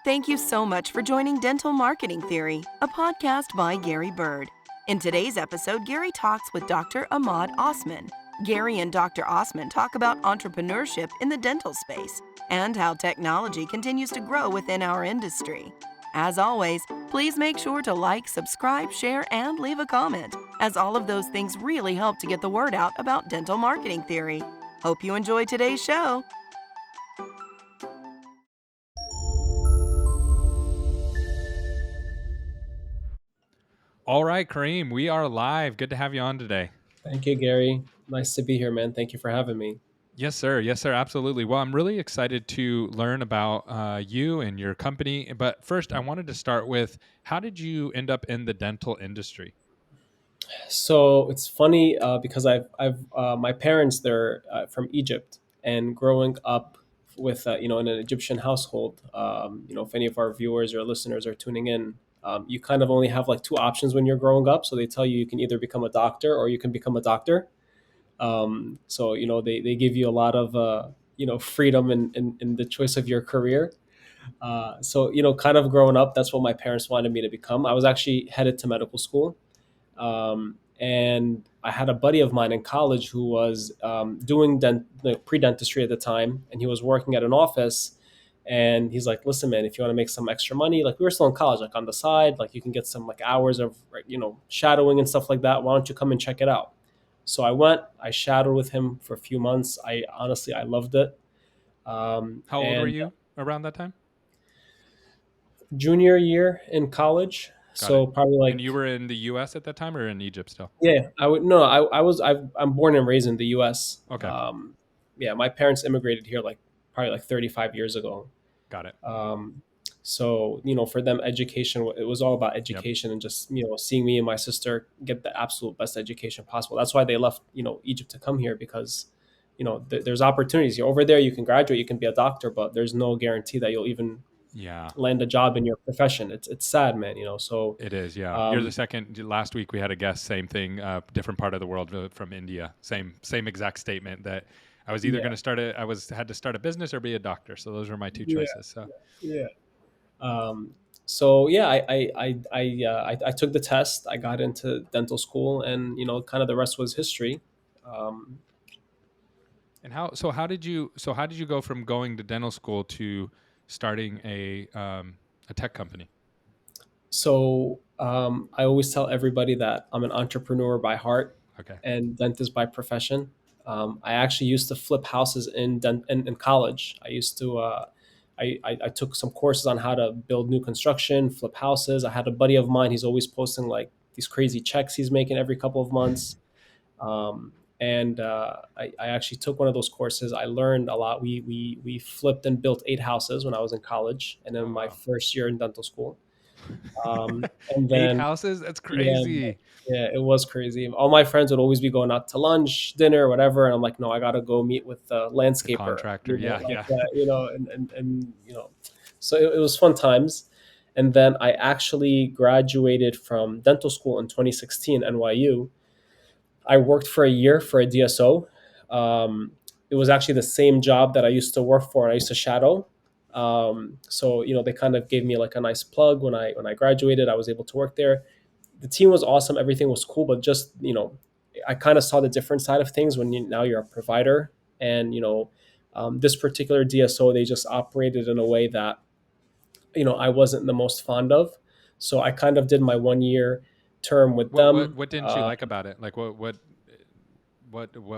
Thank you so much for joining Dental Marketing Theory, a podcast by Gary Bird. In today's episode, Gary talks with Dr. Ahmad Osman. Gary and Dr. Osman talk about entrepreneurship in the dental space and how technology continues to grow within our industry. As always, please make sure to like, subscribe, share, and leave a comment, as all of those things really help to get the word out about dental marketing theory. Hope you enjoy today's show. All right, Kareem, we are live. Good to have you on today. Thank you, Gary. Nice to be here, man. Thank you for having me. Yes, sir. Yes, sir. Absolutely. Well, I'm really excited to learn about you and your company. But first, I wanted to start with how did you end up in the dental industry? So it's funny because my parents they're from Egypt, and growing up with in an Egyptian household, if any of our viewers or listeners are tuning in, you kind of only have like two options when you're growing up. So they tell you can either become a doctor or you can become a doctor. So they give you a lot of freedom in the choice of your career. So kind of growing up, that's what my parents wanted me to become. I was actually headed to medical school. And I had a buddy of mine in college who was doing pre-dentistry at the time, and he was working at an office. And he's like, "Listen, man, if you want to make some extra money, like we were still in college, like on the side, like you can get some like hours of shadowing and stuff like that. Why don't you come and check it out?" So I went. I shadowed with him for a few months. I loved it. How old were And you around that time? junior year in college, Got it. so probably And you like were in the U.S. at that time or in Egypt still? yeah, I would no, I'm born and raised in the U.S. Okay. Yeah, my parents immigrated here like probably like 35 years ago. Got it. So for them, education it was all about Yep. education and just seeing me and my sister get the absolute best education possible. That's why they left Egypt to come here because there's opportunities here. Over there. You can graduate, you can be a doctor, but there's no guarantee that you'll even Yeah, land a job in your profession. It's sad, man. So it is. Yeah. You're the um, second. Last week we had a guest, same thing, different part of the world from India. Same exact statement that I was either going yeah, to had to start a business or be a doctor. So those were my two yeah, choices. So yeah. So yeah, I took the test. I got into dental school, and kind of the rest was history. Um, And how did you go from going to dental school to starting a tech company? I always tell everybody that I'm an entrepreneur by heart Okay. and dentist by profession. I actually used to flip houses in college. I used to. I took some courses on how to build new construction, flip houses. I had a buddy of mine. He's always posting like these crazy checks he's making every couple of months. And I actually took one of those courses. I learned a lot. We flipped and built 8 houses when I was in college, and then Oh my wow. first year in dental school. And Eight then houses? That's yeah, crazy. yeah, it was crazy. All my friends would always be going out to lunch, dinner, whatever, and I'm like, no, I gotta go meet with the The landscaper, contractor. Yeah, like yeah. that, and. So it was fun times. And then I actually graduated from dental school in 2016, NYU. I worked for a year for a DSO. It was actually the same job that I used to work for and I used to shadow. So they kind of gave me like a nice plug when I graduated. I was able to work there. The team was awesome. Everything was cool, but just I kind of saw the different side of things when now you're a provider, and this particular DSO, they just operated in a way that I wasn't the most fond of. So I kind of did my 1 year term with What what them. what didn't you like about it? Like what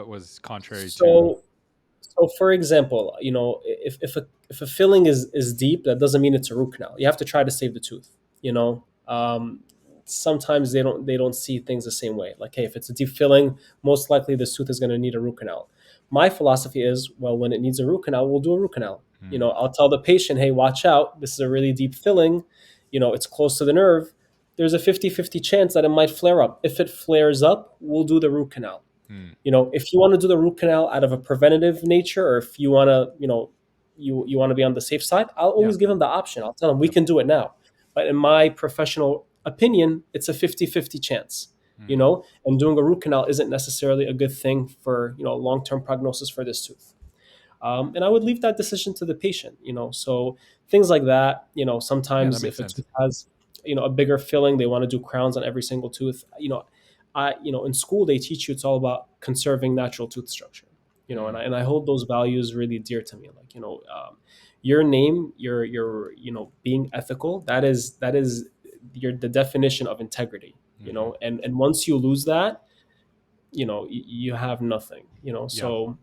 was contrary to? So for example, if a filling is deep, that doesn't mean it's a root canal. You have to try to save the tooth. Sometimes they don't see things the same way. Like, hey, if it's a deep filling, most likely this tooth is going to need a root canal. My philosophy is, well, when it needs a root canal, we'll do a root canal. Hmm. I'll tell the patient, hey, watch out. This is a really deep filling. It's close to the nerve. There's a 50-50 chance that it might flare up. If it flares up, we'll do the root canal. Hmm. If you want to do the root canal out of a preventative nature, or if you want to, you want to be on the safe side, I'll Yeah. always give them the option. I'll tell them we Yep. can do it now. But in my professional opinion, it's a 50-50 chance, Hmm. and doing a root canal isn't necessarily a good thing for, long-term prognosis for this tooth. And I would leave that decision to the patient. So things like that. Yeah, that Sometimes makes if a sense. tooth has a bigger filling, they want to do crowns on every single tooth. In school they teach you it's all about conserving natural tooth structure. And Mm, I hold those values really dear to me. Like your name, your being ethical. That is the definition of integrity. hmm. And once you lose that, you have nothing. Yep. So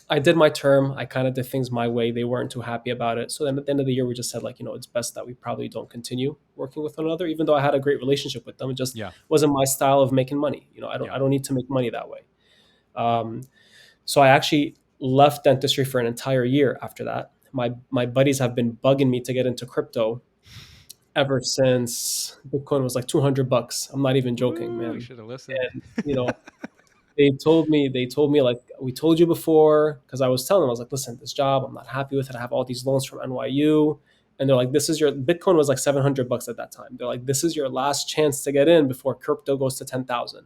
I did my term. I kind of did things my way. They weren't too happy about it. So then at the end of the year, we just said, like, it's best that we probably don't continue working with one another, even though I had a great relationship with them. It just Yeah. wasn't my style of making money. I Yeah. don't need to make money that way. Um, so I actually left dentistry for an entire year after that. My buddies have been bugging me to get into crypto ever since Bitcoin was like $200. I'm not even joking, Ooh, man. should have listened. And they told me like, we told you before, because I was telling them, I was like, listen, this job, I'm not happy with it. I have all these loans from NYU. And they're like, this is your Bitcoin was like $700 at that time. They're like, this is your last chance to get in before crypto goes to 10,000.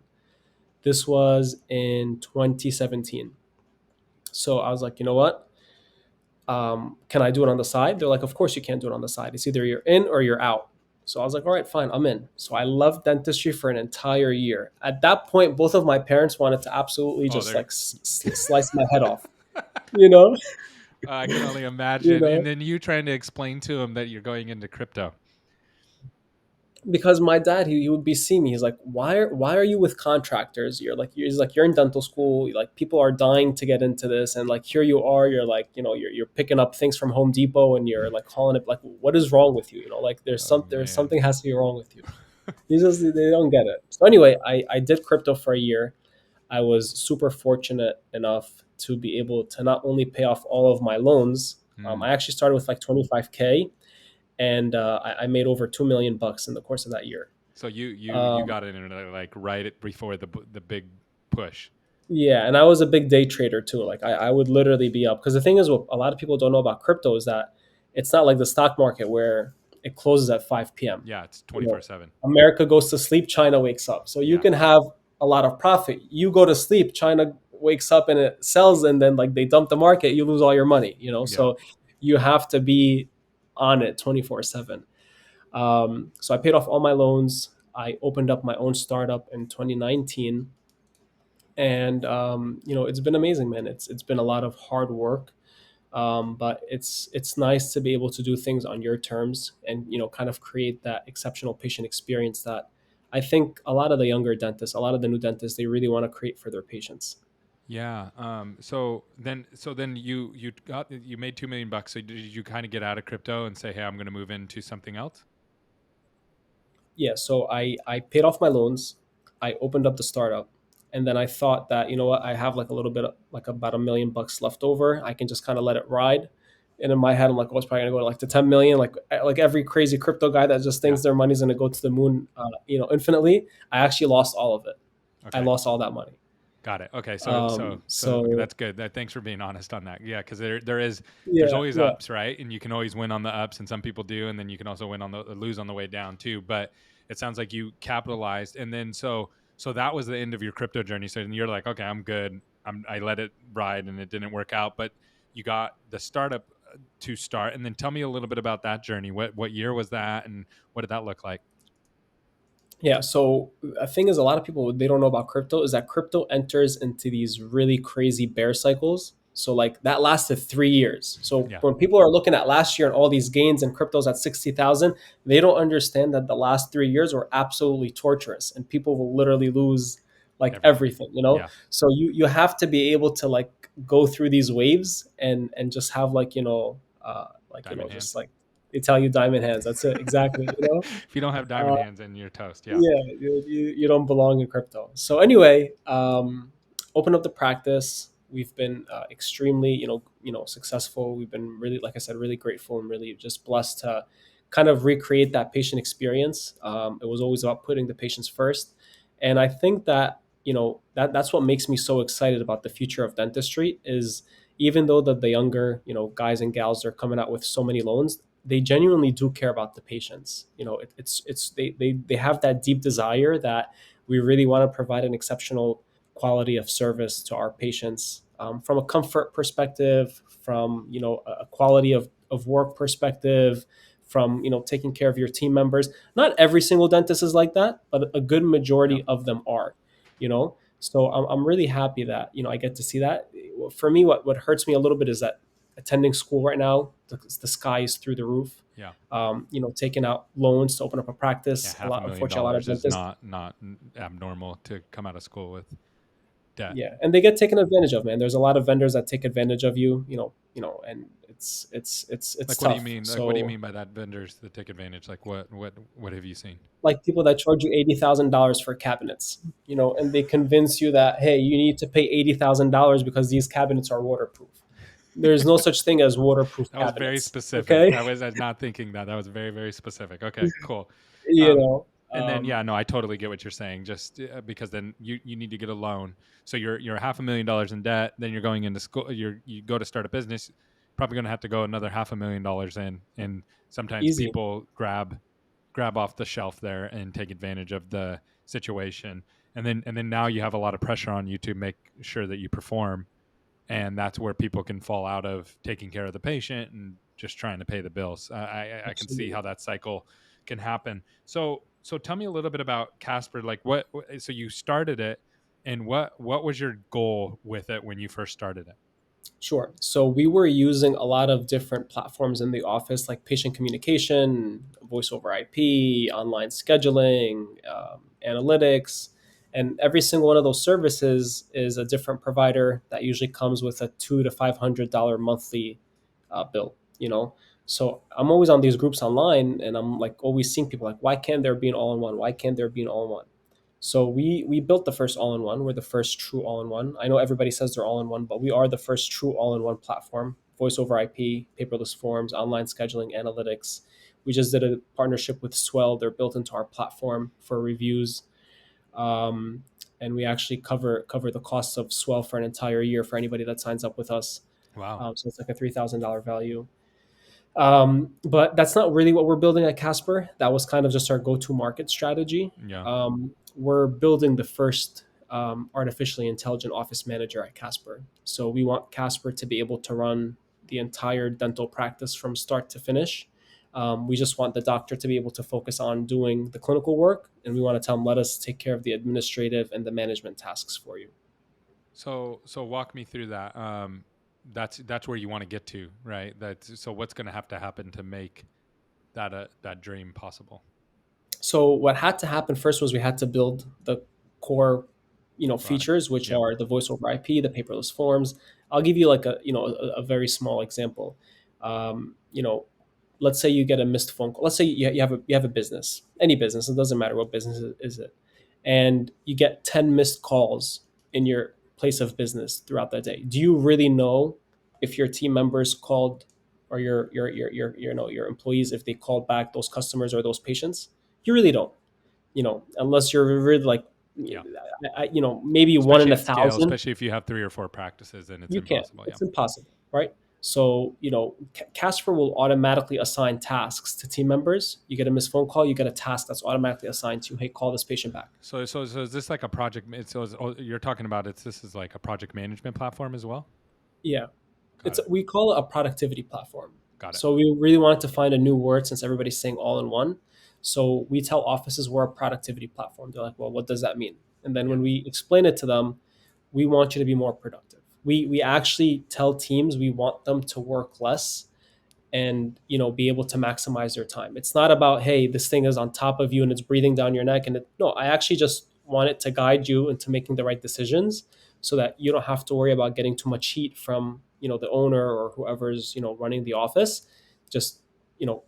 This was in 2017. So I was like, you know what? Can I do it on the side? They're like, of course you can't do it on the side. It's either you're in or you're out. So I was like, all right, fine, I'm in. So I loved dentistry for an entire year. At that point, both of my parents wanted to absolutely Oh, just there. like slice my head off, you know, I can only you imagine. And know, then you trying to explain to him that you're going into crypto. because my dad, he would be seeing me. He's like, why are you with contractors? He's like, you're in dental school. Like people are dying to get into this, and like here you are. You're like, you're picking up things from Home Depot, and you're like calling it like, what is wrong with you? Like Oh there's man. something has to be wrong with you. They don't get it. So anyway, I did crypto for a year. I was super fortunate enough to be able to not only pay off all of my loans. Hmm. I actually started with like 25K, and I made over $2 million in the course of that year. So you Um, got in like before the big push. yeah, and I was a big day trader too. Like I would literally be up, because the thing is, what a lot of people don't know about crypto is that it's not like the stock market where it closes at 5 p.m. Yeah, it's You know, 24/7. America goes to sleep, China wakes up. So you Yeah. can have a lot of profit. You go to sleep, China wakes up and it sells, and then like they dump the market, you lose all your money. Yep. So you have to be on it 24/7. So I paid off all my loans. I opened up my own startup in 2019, and it's been amazing, man. It's been a lot of hard work, but it's nice to be able to do things on your terms, and kind of create that exceptional patient experience that I think a lot of the younger dentists, a lot of the new dentists, they really want to create for their patients. Yeah. So then you made $2 million. So did you kind of get out of crypto and say, hey, I'm going to move into something else? Yeah, so I paid off my loans. I opened up the startup, and then I thought that, what, I have like a little bit of, like about $1 million left over. I can just kind of let it ride. And in my head, I'm like, oh, it's probably gonna go to like to 10 million. Like every crazy crypto guy that just Yeah. thinks their money's gonna go to the moon, infinitely. I actually lost all of it. I Okay. lost all that money. Got it. Okay. So okay, So that's good. Thanks for being honest on that. Yeah, because there's yeah, always yeah. ups, right? And you can always win on the ups, and some people do, and then you can also lose on the way down too. But it sounds like you capitalized, and then so that was the end of your crypto journey. So then you're like, okay, I'm good. I let it ride, and it didn't work out, but you got the startup to start, and then tell me a little bit about that journey. What year was that, and what did that look like? Yeah, so a thing is, a lot of people, they don't know about crypto is that crypto enters into these really crazy bear cycles. So like that lasted 3 years. So Yeah, when people are looking at last year and all these gains and cryptos at 60,000, they don't understand that the last 3 years were absolutely torturous, and people will literally lose like everything. everything. Yeah, So you have to be able to like go through these waves, and just have like, diamond just hands. like they tell you, diamond hands. That's it, exactly. If you don't have diamond Uh, hands, then you're toast. Yeah. yeah, you don't belong in crypto. So anyway, open up the practice. We've been extremely, successful. We've been really, like I said, really grateful and really just blessed to kind of recreate that patient experience. It was always about putting the patients first, and I think that that's what makes me so excited about the future of dentistry. Is even though the younger guys and gals are coming out with so many loans, they genuinely do care about the patients. They have that deep desire that we really want to provide an exceptional quality of service to our patients, from a comfort perspective, from, a quality of work perspective, from, taking care of your team members. Not every single dentist is like that, but a good Yeah. majority of them are, so I'm really happy that, I get to see that. For me, what hurts me a little bit is that attending school right now, the sky is through the roof. Yeah. Taking out loans to open up a Yeah. practice. Unfortunately, a lot of $500,000 is dentists. not abnormal to come out of school with debt. Yeah, and they get taken advantage of, man. There's a lot of vendors that take advantage of you, and it's Like, what do you tough. mean? Like, what do you So, mean by that? Vendors that take advantage? Like, what have you seen? like people that charge you $80,000 for cabinets, and they convince you that, hey, you need to pay $80,000 because these cabinets are waterproof. There's no such thing as waterproof That was very cabinets. specific. Okay, I was not thinking that. That was very, very specific. Okay, cool. you Um, know. and then, yeah, no, I totally get what you're saying. Just because then you need to get a loan. So you're $500,000 in debt. Then you're going into school. You go to start a business. Probably going to have to go another $500,000 in. And sometimes Easy. people grab off the shelf there and take advantage of the situation. And then now you have a lot of pressure on you to make sure that you perform, and that's where people can fall out of taking care of the patient and just trying to pay the bills. I can see Absolutely. how that cycle can happen. So tell me a little bit about Kasper. Like, so you started it, and what was your goal with it when you first started it? Sure. So we were using a lot of different platforms in the office, like patient communication, voice over IP, online scheduling, analytics, and every single one of those services is a different provider that usually comes with a $200 to $500 monthly bill. So I'm always on these groups online, and I'm like always seeing people like, why can't there be an all-in-one? Why can't there be an all-in-one? So we built the first all-in-one. We're the first true all-in-one. I know everybody says they're all-in-one, but we are the first true all-in-one platform. Voice over IP, paperless forms, online scheduling, analytics. We just did a partnership with Swell. They're built into our platform for reviews, um, and we actually cover the costs of Swell for an entire year for anybody that signs up with us. Wow. So it's like a $3,000 value. But that's not really what we're building at Casper. That was kind of just our go-to market strategy. Yeah. We're building the first artificially intelligent office manager at Casper. So we want Casper to be able to run the entire dental practice from start to finish. We just want the doctor to be able to focus on doing the clinical work, and we want to tell them, let us take care of the administrative and the management tasks for you. So walk me through that. That's where you want to get to, right? So what's going to have to happen to make that dream possible? So what had to happen first was we had to build the core, Product. features, which Yep. are the voice over IP, the paperless forms. I'll give you like a very small example. Um, you know, let's say you get a missed phone call. Let's say you have a business, any business. It doesn't matter what business is it, and you get 10 missed calls in your place of business throughout that day. Do you really know if your team members called, or your employees, if they called back those customers or those patients? You really don't, unless you're really like, Yeah. maybe one in Especially a at scale, thousand. especially if you have 3 or 4 practices, then it's You can't. impossible. Yeah. It's impossible, right? So, Casper will automatically assign tasks to team members. You get a missed phone call, you get a task that's automatically assigned to you. Hey, call this patient back. So is this like a project? You're talking about this is like a project management platform as well? Yeah, Got it. we call it a productivity platform. Got it. So we really wanted to find a new word since everybody's saying all in one. So we tell offices we're a productivity platform. They're like, well, what does that mean? And then Yeah. when we explain it to them, we want you to be more productive. We actually tell teams we want them to work less and, be able to maximize their time. It's not about, hey, this thing is on top of you and it's breathing down your neck. No, I actually just want it to guide you into making the right decisions so that you don't have to worry about getting too much heat from, the owner or whoever's, running the office. Just, you know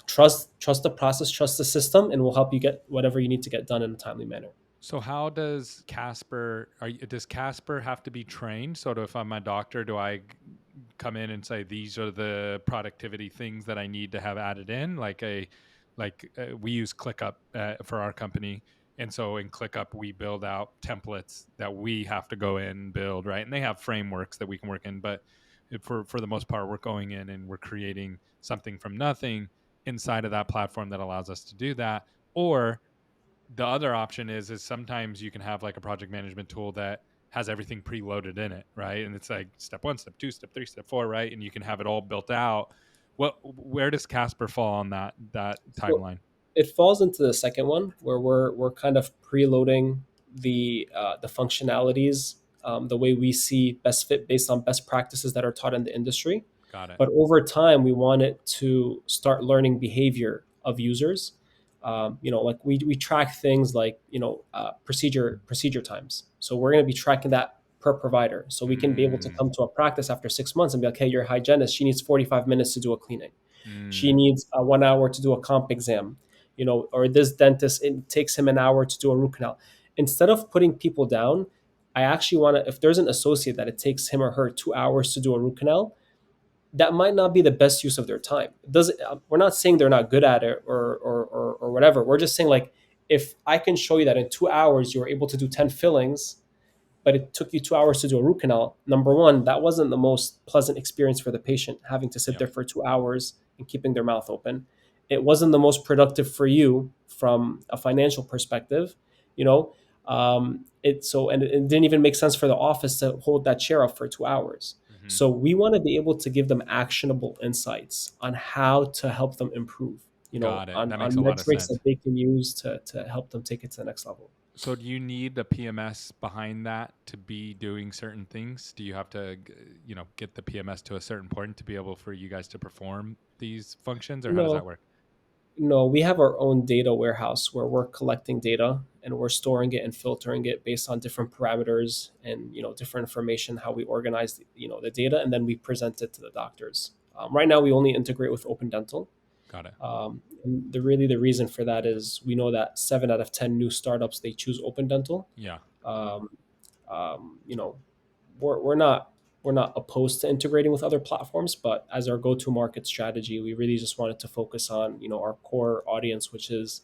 trust the process, trust the system, and we'll help you get whatever you need to get done in a timely manner. So how does does Casper have to be trained? So if I'm a doctor, do I come in and say, these are the productivity things that I need to have added in? We use ClickUp for our company. And so in ClickUp, we build out templates that we have to go in and build, right? And they have frameworks that we can work in, but for the most part, we're going in and we're creating something from nothing inside of that platform that allows us to do that. Or the other option is sometimes you can have like a project management tool that has everything preloaded in it, right? And it's like step 1, step 2, step 3, step 4, right? And you can have it all built out. Where does Casper fall on that So timeline? it falls into the second one where we're kind of preloading the functionalities the way we see best fit based on best practices that are taught in the industry. Got it. But over time, we want it to start learning behavior of users. Like we track things like procedure times. So we're going to be tracking that per provider, so we can be able to Mm, come to a practice after 6 months and be like, hey, your hygienist, she needs 45 minutes to do a cleaning. She mm, needs 1 hour to do a comp exam, or this dentist, it takes him an hour to do a root canal. Instead of putting people down, I actually want to, if there's an associate that it takes him or her 2 hours to do a root canal, that might not be the best use of their time. We're not saying they're not good at it or whatever. We're just saying, like, if I can show you that in 2 hours you were able to do 10 fillings, but it took you 2 hours to do a root canal. Number one, that wasn't the most pleasant experience for the patient, having to sit yep. there for 2 hours and keeping their mouth open. It wasn't the most productive for you from a financial perspective, you know. It didn't even make sense for the office to hold that chair up for 2 hours. Hmm. So we want to be able to give them actionable insights on how to help them improve, Got it. That makes on a lot of metrics that sense. they can use to help them take it to the next level. So do you need the PMS behind that to be doing certain things? Do you have to, get the PMS to a certain point to be able for you guys to perform these functions, or how does that No, work? No, we have our own data warehouse where we're collecting data and we're storing it and filtering it based on different parameters and different information, how we organize the data, and then we present it to the doctors. Right now, we only integrate with Open Dental. Got it. And the reason for that is we know that 7 out of 10 new startups, they choose Open Dental. Yeah. Um, you know, we're not opposed to integrating with other platforms, but as our go-to market strategy, we really just wanted to focus on our core audience, which is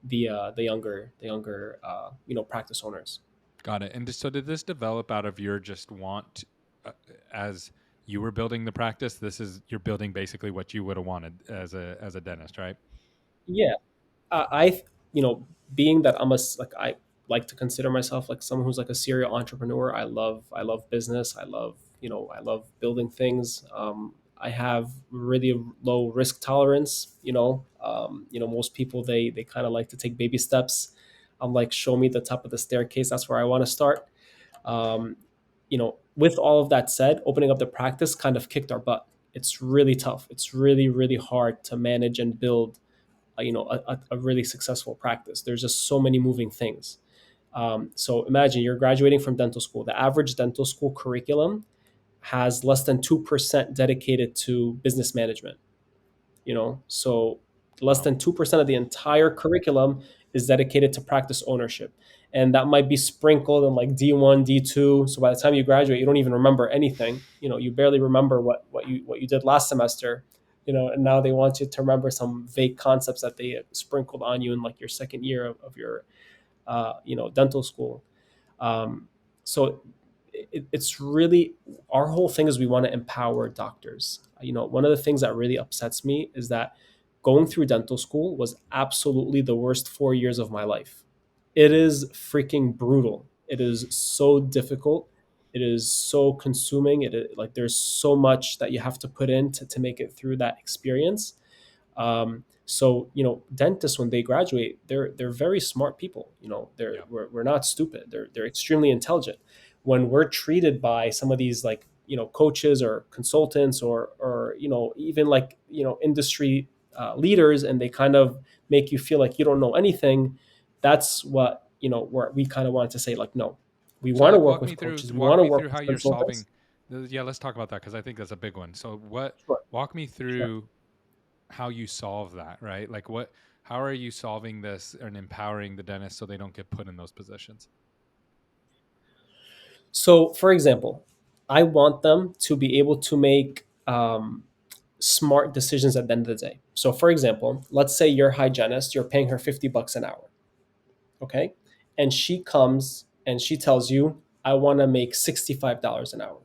the younger practice owners. Got it. And so did this develop out of your just want, as you were building the practice? This is, you're building basically what you would have wanted as a dentist, right? Yeah, I being that I like to consider myself like someone who's like a serial entrepreneur. I love business. I love building things. I have really low risk tolerance. Most people, they kind of like to take baby steps. I'm like, show me the top of the staircase. That's where I want to start. Um, with all of that said, opening up the practice kind of kicked our butt. It's really tough. It's really, really hard to manage and build a really successful practice. There's just so many moving things. So imagine you're graduating from dental school. The average dental school curriculum has less than 2% dedicated to business management. So less Wow. than 2% of the entire curriculum is dedicated to practice ownership. And that might be sprinkled in like D1, D2. So by the time you graduate, you don't even remember anything. You barely remember what you did last semester. And now they want you to remember some vague concepts that they sprinkled on you in like your second year of your dental school. Um, so it's really, our whole thing is we want to empower doctors. One of the things that really upsets me is that going through dental school was absolutely the worst 4 years of my life. It is freaking brutal. It is so difficult. It is so consuming. Like there's so much that you have to put in to make it through that experience. So dentists, when they graduate, they're very smart people. Yeah. We're not stupid. They're extremely intelligent. When we're treated by some of these like coaches or consultants or even like industry leaders, and they kind of make you feel like you don't know anything. That's what where we kind of wanted to say, like, no, we So want to like work walk me with through coaches. We want walk to me work through how with you're solving. consultants. Yeah, let's talk about that because I think that's a big one. So Sure, walk me sure. through how you solve that, right? Like how are you solving this and empowering the dentist so they don't get put in those positions? So, for example, I want them to be able to make smart decisions at the end of the day. So, for example, let's say your hygienist, you're paying her $50 an hour, okay? And she comes and she tells you, I want to make $65 an hour,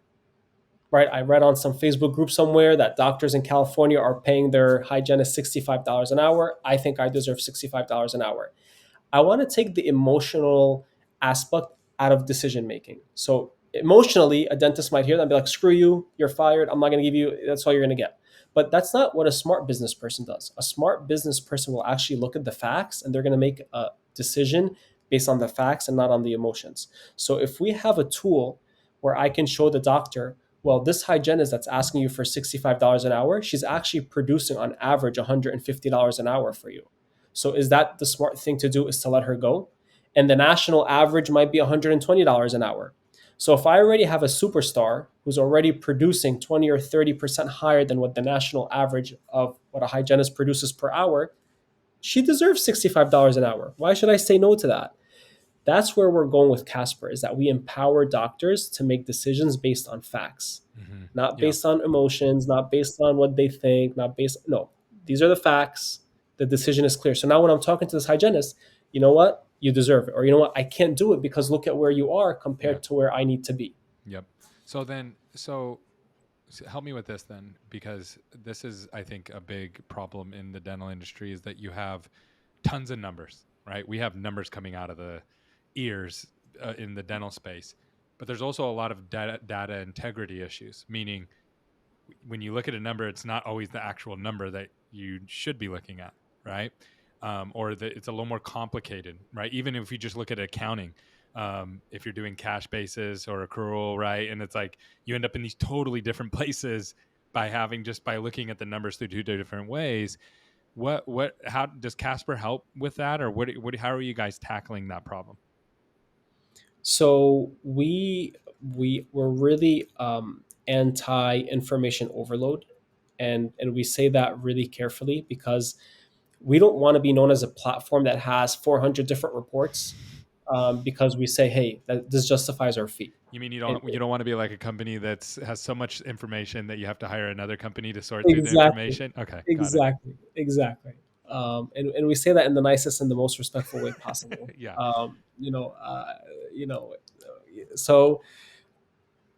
right? I read on some Facebook group somewhere that doctors in California are paying their hygienist $65 an hour. I think I deserve $65 an hour. I want to take the emotional out of decision making. So emotionally, a dentist might hear that and be like, screw you, you're fired. I'm not going to give you, that's all you're going to get. But that's not what a smart business person does. A smart business person will actually look at the facts and they're going to make a decision based on the facts and not on the emotions. So if we have a tool where I can show the doctor, well, this hygienist that's asking you for $65 an hour, she's actually producing on average $150 an hour for you. So is that the smart thing to do, is to let her go? And the national average might be $120 an hour. So if I already have a superstar who's already producing 20 or 30% higher than what the national average of what a hygienist produces per hour, she deserves $65 an hour. Why should I say no to that? That's where we're going with Kasper, is that we empower doctors to make decisions based on facts, not Yeah. based on emotions, not based on what they think, no, these are the facts. The decision is clear. So now when I'm talking to this hygienist, you know what? You deserve it. Or you know what? I can't do it because look at where you are compared to where I need to be. Yep. So help me with this then, because this is, I think, a big problem in the dental industry, is that you have tons of numbers, right? We have numbers coming out of the ears in the dental space, but there's also a lot of data integrity issues, meaning when you look at a number, it's not always the actual number that you should be looking at, right? Or that it's a little more complicated, right? Even if you just look at accounting, if you're doing cash basis or accrual, right? And it's like you end up in these totally different places by looking at the numbers through two different ways. How does Kasper help with that, or how are you guys tackling that problem? So we're really anti information overload, and we say that really carefully because we don't want to be known as a platform that has 400 different reports, because we say, hey, this justifies our fee. You mean you And don't want to be like a company that has so much information that you have to hire another company to sort through the exactly, information? Okay, got it. exactly. And we say that in the nicest and the most respectful way possible. Yeah. You know, so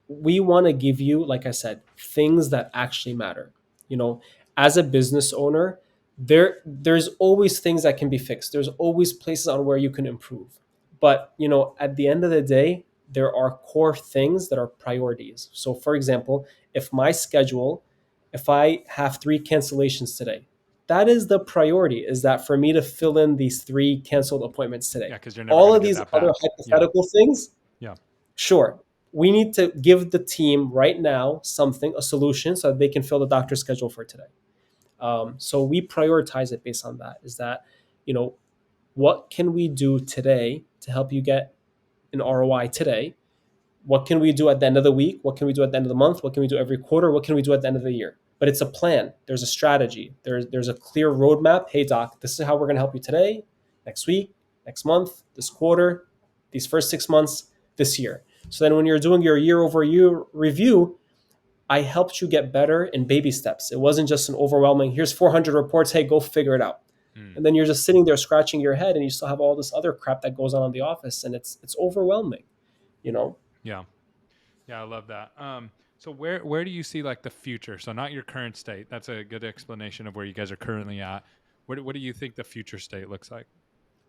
we want to give you, like I said, things that actually matter. You know, as a business owner, there's always things that can be fixed. There's always places on where you can improve. But, you know, at the end of the day, there are core things that are priorities. So for example, if I have 3 cancellations today, that is the priority, is that for me to fill in these 3 canceled appointments today. Yeah, because you're never All going to of get these that other back. Yeah. hypothetical things, Yeah. sure, we need to give the team right now a solution so that they can fill the doctor's schedule for today. So we prioritize it based on that. Is that, you know, what can we do today to help you get an ROI today? What can we do at the end of the week? What can we do at the end of the month? What can we do every quarter? What can we do at the end of the year? But it's a plan. There's a strategy. There's a clear roadmap. Hey, doc, this is how we're going to help you today, next week, next month, this quarter, these first 6 months, this year. So then when you're doing your year over year review, I helped you get better in baby steps. It wasn't just an overwhelming, here's 400 reports, hey, go figure it out. And then you're just sitting there scratching your head and you still have all this other crap that goes on in the office, and it's overwhelming, you know? Yeah. Yeah, I love that. So where do you see like the future? So not your current state. That's a good explanation of where you guys are currently at. What do you think the future state looks like?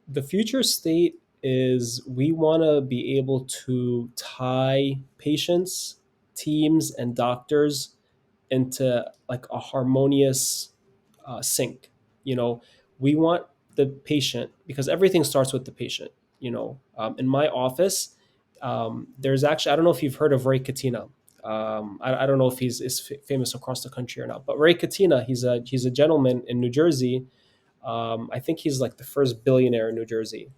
The future state is we want to be able to tie patients, teams, and doctors into like a harmonious sync. You know, we want the patient, because everything starts with the patient. You know, in my office, there's actually, I don't know if you've heard of Ray Katina. I don't know if is famous across the country or not, but Ray Katina, he's a gentleman in New Jersey. I think he's like the first billionaire in New Jersey,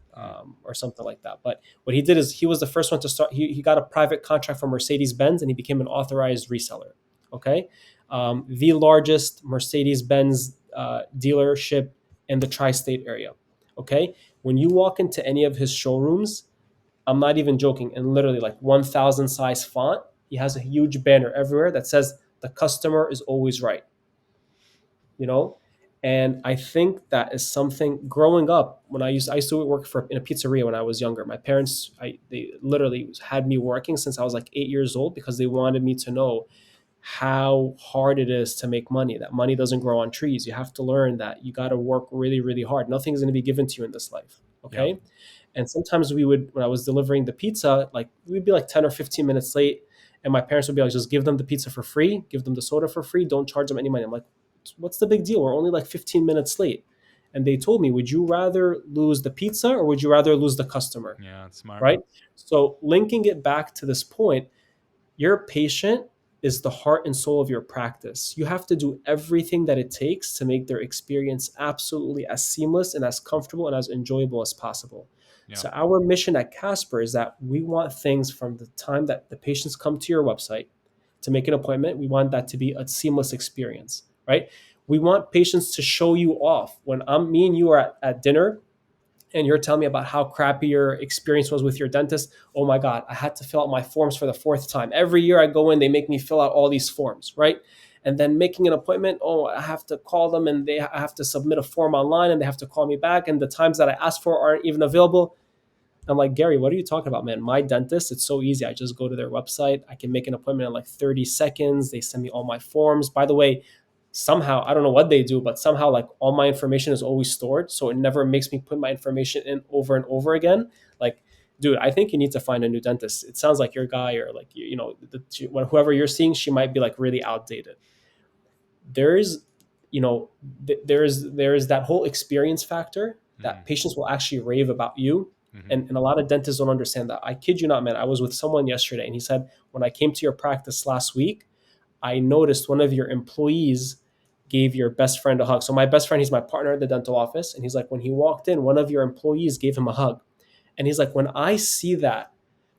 or something like that. But what he did is he was the first one to start. He got a private contract from Mercedes Benz and he became an authorized reseller. Okay. The largest Mercedes Benz dealership in the tri state area. Okay. When you walk into any of his showrooms, I'm not even joking, in literally like 1,000 size font, he has a huge banner everywhere that says, the customer is always right. You know, and I think that is something. Growing up, when I used to work in a pizzeria when I was younger. My parents, they literally had me working since I was like 8 years old because they wanted me to know how hard it is to make money. That money doesn't grow on trees. You have to learn that you got to work really, really hard. Nothing's going to be given to you in this life. Yeah. Okay. And sometimes when I was delivering the pizza, like we'd be like 10 or 15 minutes late. And my parents would be like, just give them the pizza for free, give them the soda for free, don't charge them any money. I'm like, what's the big deal? We're only like 15 minutes late. And they told me, would you rather lose the pizza or would you rather lose the customer? Yeah, that's smart. Right. So linking it back to this point, your patient is the heart and soul of your practice. You have to do everything that it takes to make their experience absolutely as seamless and as comfortable and as enjoyable as possible. Yeah. So our mission at Casper is that we want things from the time that the patients come to your website to make an appointment. We want that to be a seamless experience, right? We want patients to show you off. When me and you are at dinner, and you're telling me about how crappy your experience was with your dentist. Oh my God, I had to fill out my forms for the fourth time. Every year I go in, they make me fill out all these forms, right? And then making an appointment, oh, I have to call them and I have to submit a form online and they have to call me back. And the times that I asked for aren't even available. I'm like, Gary, what are you talking about, man? My dentist, it's so easy. I just go to their website. I can make an appointment in like 30 seconds. They send me all my forms. By the way, somehow, I don't know what they do, but somehow like all my information is always stored. So it never makes me put my information in over and over again. Like, dude, I think you need to find a new dentist. It sounds like your guy or like, whoever you're seeing, she might be like really outdated. There's, there's that whole experience factor that patients will actually rave about you. And a lot of dentists don't understand that. I kid you not, man. I was with someone yesterday and he said, when I came to your practice last week, I noticed one of your employees gave your best friend a hug. So my best friend, he's my partner at the dental office. And he's like, when he walked in, one of your employees gave him a hug. And he's like, when I see that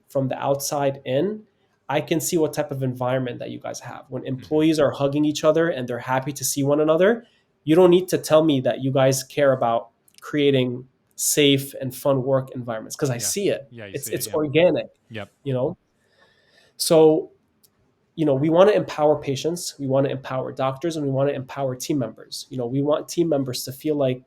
from the outside in, I can see what type of environment that you guys have. When employees are hugging each other and they're happy to see one another, you don't need to tell me that you guys care about creating safe and fun work environments because I see it. Yeah, it's organic. Yep. So we want to empower patients, we want to empower doctors, and we want to empower team members. We want team members to feel like,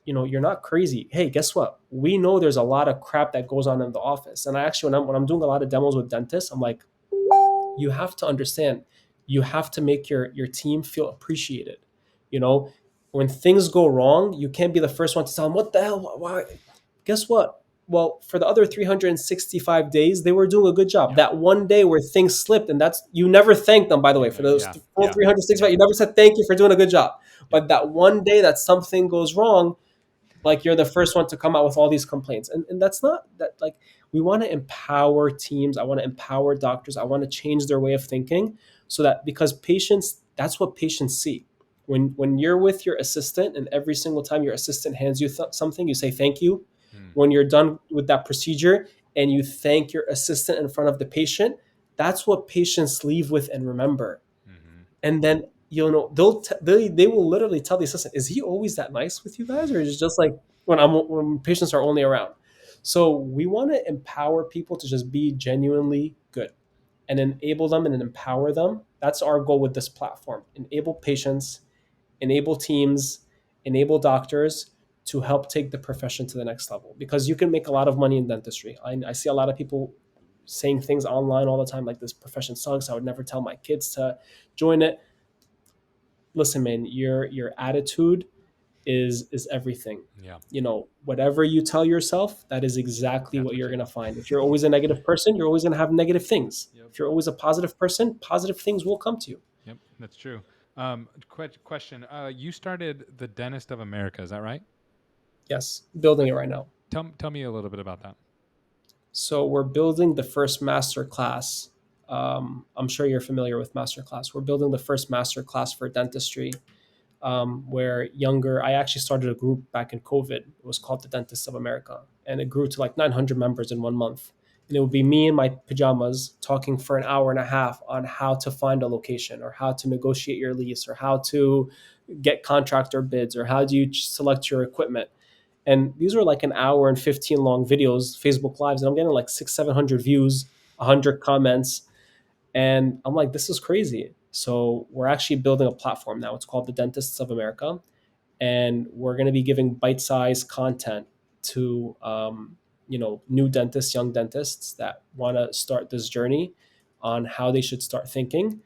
you're not crazy. Hey, guess what? We know there's a lot of crap that goes on in the office. And I actually, when I'm doing a lot of demos with dentists, I'm like, you have to understand, you have to make your team feel appreciated. When things go wrong, you can't be the first one to tell them, what the hell? Why? Guess what? Well, for the other 365 days, they were doing a good job. Yeah. That one day where things slipped, and you never thanked them, by the way, for those full 365, you never said thank you for doing a good job. But that one day that something goes wrong, like you're the first one to come out with all these complaints. And that's not that, like, we want to empower teams. I want to empower doctors. I want to change their way of thinking so that, because patients, that's what patients see. When you're with your assistant and every single time your assistant hands you something, you say thank you. When you're done with that procedure and you thank your assistant in front of the patient, that's what patients leave with and remember. And then, they will literally tell the assistant, is he always that nice with you guys? Or is it just like when patients are only around? So we want to empower people to just be genuinely good and enable them and empower them. That's our goal with this platform. Enable patients, enable teams, enable doctors to help take the profession to the next level, because you can make a lot of money in dentistry. I see a lot of people saying things online all the time, like, this profession sucks. I would never tell my kids to join it. Listen, man, your attitude is everything. Yeah. Whatever you tell yourself, that is exactly what you're going to find. If you're always a negative person, you're always going to have negative things. Yep. If you're always a positive person, positive things will come to you. Yep, that's true. Question. You started the Dentist of America, is that right? Yes, building it right now. Tell me a little bit about that. So we're building the first master class. I'm sure you're familiar with master class. We're building the first master class for dentistry, where I actually started a group back in COVID. It was called the Dentists of America, and it grew to like 900 members in 1 month. And it would be me in my pajamas talking for an hour and a half on how to find a location, or how to negotiate your lease, or how to get contractor bids, or how do you select your equipment. And these were like an hour and 15 long videos, Facebook Lives, and I'm getting like 600-700 views, 100 comments. And I'm like, this is crazy. So we're actually building a platform now. It's called the Dentists of America. And we're going to be giving bite-sized content to new dentists, young dentists that want to start this journey on how they should start thinking.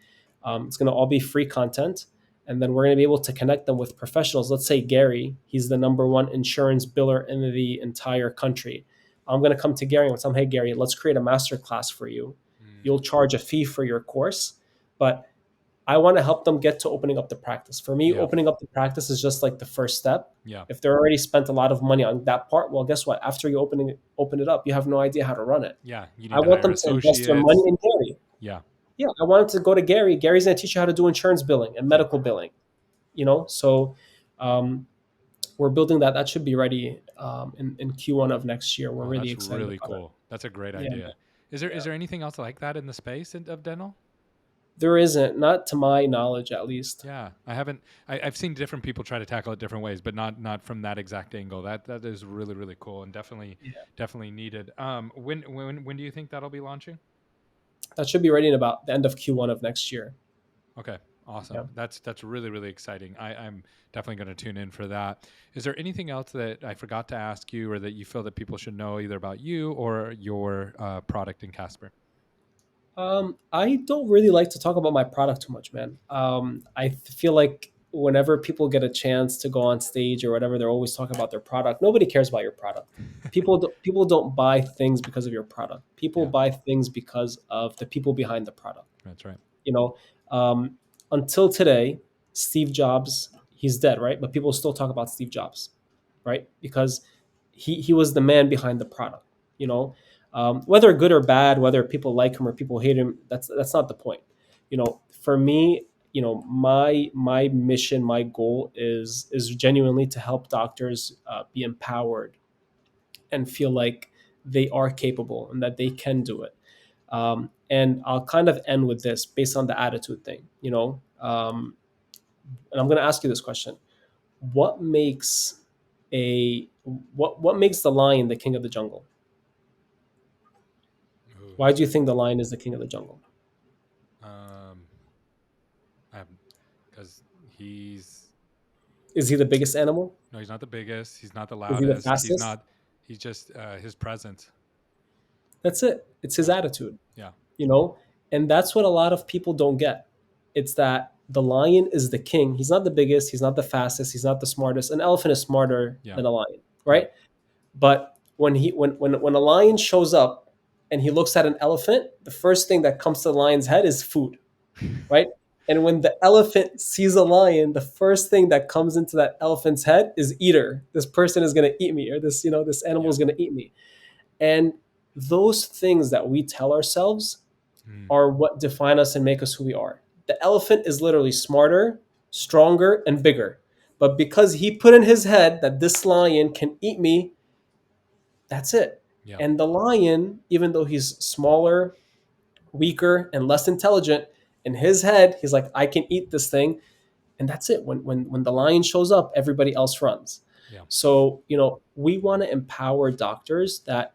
It's going to all be free content. And then we're going to be able to connect them with professionals. Let's say Gary, he's the number one insurance biller in the entire country. I'm going to come to Gary and tell him, hey, Gary, let's create a master class for you. You'll charge a fee for your course, but I want to help them get to opening up the practice. For me, Yeah. opening up the practice is just like the first step. Yeah. If they're already spent a lot of money on that part, well, guess what? After you open it up, you have no idea how to run it. Yeah. You I need to want hire them to invest their money associates. in Gary. Yeah. Yeah, I want them to go to Gary. Gary's going to teach you how to do insurance billing and medical billing. So um, we're building that. That should be ready in Q1 of next year. We're Oh, really that's excited really about it. cool. That's a great Yeah, idea. Is there anything else like that in the space of dental? there isn't, not to my knowledge, at least. Yeah, I haven't. I've seen different people try to tackle it different ways, but not from that exact angle. That is really really cool and definitely needed. When do you think that'll be launching? That should be ready in about the end of Q1 of next year. Okay, awesome. Yeah. That's really really exciting. I'm definitely going to tune in for that. Is there anything else that I forgot to ask you, or that you feel that people should know either about you or your product in Kasper? I don't really like to talk about my product too much, man. I feel like whenever people get a chance to go on stage or whatever, they're always talking about their product. Nobody cares about your product. People don't buy things because of your product. People Yeah, buy things because of the people behind the product. that's right. You know, until today, Steve Jobs, he's dead, right? But people still talk about Steve Jobs, right? Because he was the man behind the product. You know, whether good or bad, whether people like him or people hate him, that's not the point. For me, my mission, my goal is genuinely to help doctors be empowered and feel like they are capable and that they can do it. And I'll kind of end with this based on the attitude thing, and I'm going to ask you this question: What makes a what makes the lion the king of the jungle? Ooh, Why do you think the lion is the king of the jungle? um, because he's Is he the biggest animal? no, he's not the biggest. He's not the Is he the loudest. He's fastest? not. He's just his presence. That's it. It's his Yeah, attitude, yeah, you know? And that's what a lot of people don't get. It's that the lion is the king. He's not the biggest, he's not the fastest, he's not the smartest. An elephant is smarter yeah, than a lion, yeah, right? But when a lion shows up and he looks at an elephant, the first thing that comes to the lion's head is food, right? And when the elephant sees a lion, the first thing that comes into that elephant's head is eater. This person is going to eat me, or this animal yeah. is going to eat me. And those things that we tell ourselves Mm, are what define us and make us who we are. The elephant is literally smarter, stronger, and bigger. But because he put in his head that this lion can eat me, that's it. yeah, And the lion, even though he's smaller, weaker, and less intelligent, in his head, he's like, I can eat this thing. And that's it. When the lion shows up, everybody else runs. yeah, So, we want to empower doctors that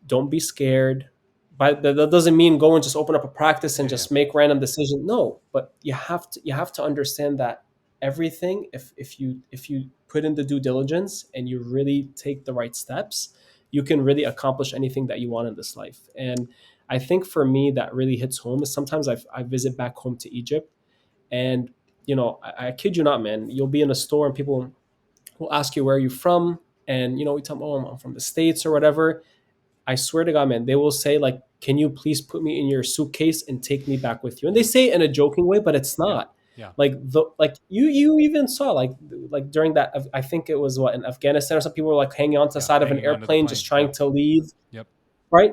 don't be scared. But that doesn't mean go and just open up a practice and yeah, yeah, just make random decisions. No, but you have to understand that everything, if you put in the due diligence and you really take the right steps, you can really accomplish anything that you want in this life. And I think for me that really hits home is sometimes I visit back home to Egypt, and I kid you not, man, you'll be in a store and people will ask you where are you from, and we tell them, oh, I'm from the States or whatever. I swear to God, man, they will say like, "Can you please put me in your suitcase and take me back with you?" And they say it in a joking way, but it's yeah, not. yeah, Like you even saw like during that, I think it was what, in Afghanistan or some people were like hanging onto the yeah. side of an Hanging onto the airplane, just plane. trying Yep, to leave, yep, right?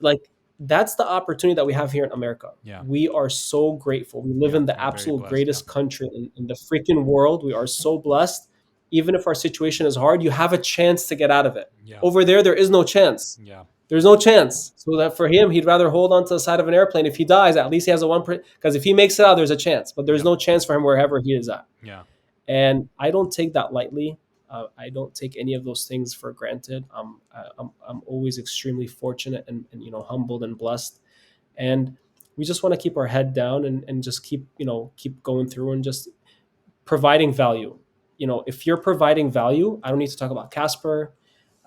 Like that's the opportunity that we have here in America. yeah, We are so grateful. We live yeah. in the We're very absolute blessed. Yeah, greatest country in the freaking world. We are so blessed. Even if our situation is hard, you have a chance to get out of it. yeah, Over there is no chance. yeah, There's no chance. So that for him, he'd rather hold on to the side of an airplane. If he dies, at least he has a 1%. Because if he makes it out, there's a chance. But there's yep, no chance for him wherever he is at. yeah, And I don't take that lightly. I don't take any of those things for granted. I'm always extremely fortunate and humbled and blessed. And we just want to keep our head down and just keep going through and just providing value. If you're providing value, I don't need to talk about Casper.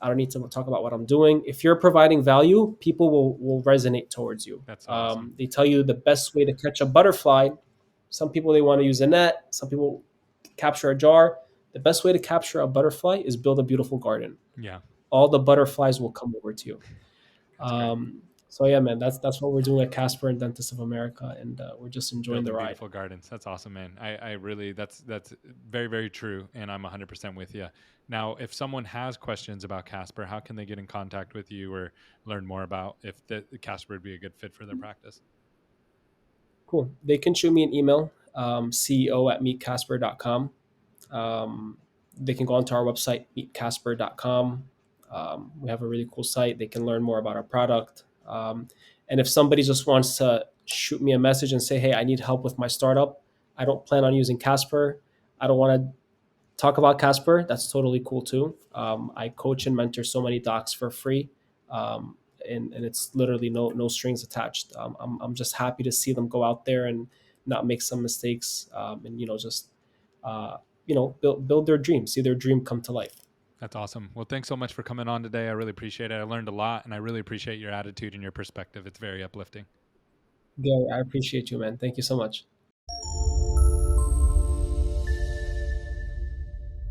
I don't need to talk about what I'm doing. If you're providing value, people will resonate towards you. that's awesome. They tell you the best way to catch a butterfly. Some people, they want to use a net. Some people capture a jar. The best way to capture a butterfly is build a beautiful garden. Yeah, all the butterflies will come over to you. That's great. So yeah, man, that's what we're doing at Casper and Dentists of America, and we're just enjoying the Building ride. beautiful gardens. That's awesome, man. I really, that's very, very true. And I'm 100% with you. Now, if someone has questions about Casper, how can they get in contact with you or learn more about if the Casper would be a good fit for their practice? Cool. They can shoot me an email, ceo@meetcasper.com. Um, they can go onto our website, meetcasper.com. We have a really cool site. They can learn more about our product. And if somebody just wants to shoot me a message and say, hey, I need help with my startup, I don't plan on using Casper, I don't want to talk about Casper, that's totally cool too. I coach and mentor so many docs for free. Um, and it's literally no strings attached. I'm just happy to see them go out there and not make some mistakes, and just build their dream, see their dream come to life. That's awesome. Well, thanks so much for coming on today. I really appreciate it. I learned a lot and I really appreciate your attitude and your perspective. It's very uplifting. Gary, I appreciate you, man. Thank you so much.